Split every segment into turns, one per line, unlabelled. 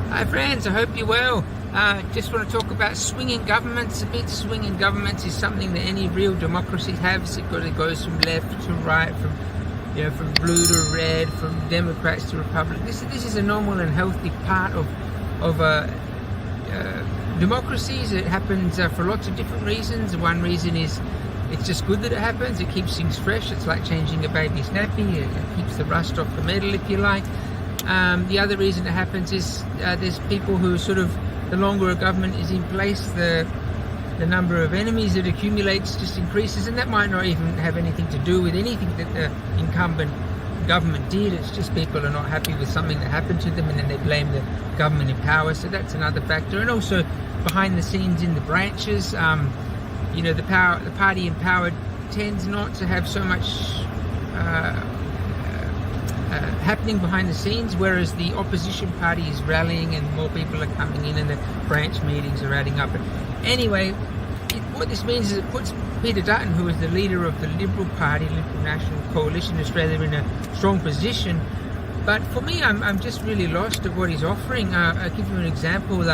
Hi friends, I hope you're well. Just want to talk about swinging governments a bit. Swinging governments is something that any real democracy has. It goes from left to right, from blue to red, from Democrats to Republicans. This is a normal and healthy part of democracies. It happens for lots of different reasons. One reason is it's just good that it happens. It keeps things fresh. It's like changing a baby's nappy. It keeps the rust off the metal, if you like. The other reason it happens is there's people who the longer a government is in place, the number of enemies it accumulates just increases, and that might not even have anything to do with anything that the incumbent government did. It's just people are not happy with something that happened to them, and then they blame the government in power. So that's another factor. And also behind the scenes in the branches, the party in power tends not to have so much happening behind the scenes, whereas the opposition party is rallying and more people are coming in and the branch meetings are adding up. But anyway, what this means is it puts Peter Dutton, who is the leader of the Liberal Party, Liberal National Coalition in Australia, in a strong position. But for me, I'm just really lost at what he's offering. I'll give you an example.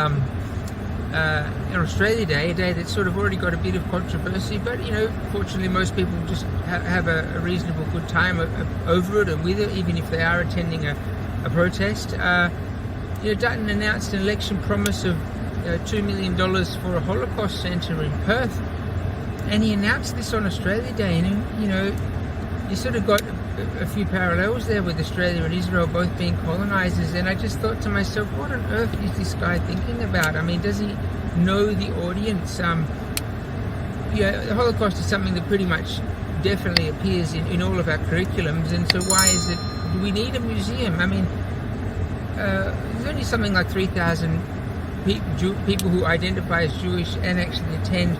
On Australia Day, a day that's already got a bit of controversy, but fortunately most people just have a reasonable good time over it and with it, even if they are attending a protest. Dutton announced an election promise of $2 million for a Holocaust centre in Perth, and he announced this on Australia Day, and you got a few parallels there with Australia and Israel both being colonisers, and I just thought to myself, what on earth is this guy thinking about? I mean, does he know the audience? The Holocaust is something that pretty much definitely appears in all of our curriculums, and so why is it, do we need a museum? I mean, there's only something like 3,000 people who identify as Jewish and actually attend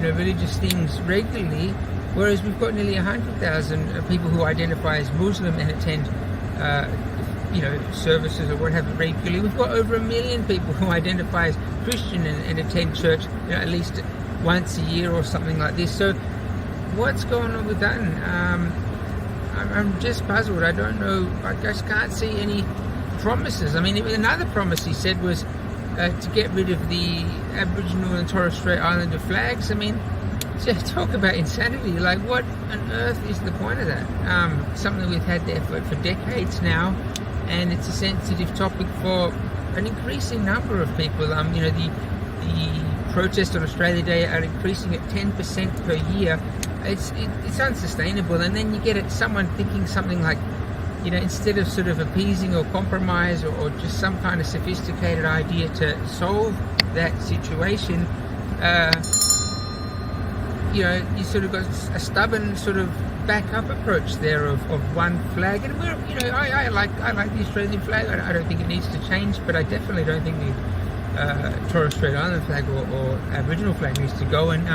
religious things regularly, whereas we've got nearly 100,000 people who identify as Muslim and attend services or what have you regularly. We've got over 1 million people who identify as Christian and attend church at least once a year or something like this. So what's going on with Dutton? I'm just puzzled. I don't know. I just can't see any promises. I mean, another promise he said was to get rid of the Aboriginal and Torres Strait Islander flags. I mean, talk about insanity. Like, what on earth is the point of that? Something we've had there for decades now, and it's a sensitive topic for an increasing number of people. The protests on Australia Day are increasing at 10% per year. It's unsustainable. And then you get someone thinking something like, instead of appeasing or compromise or just some kind of sophisticated idea to solve that situation, you got a stubborn backup approach there of one flag. And I like the Australian flag. I don't think it needs to change, but I definitely don't think the Torres Strait Islander flag or Aboriginal flag needs to go. And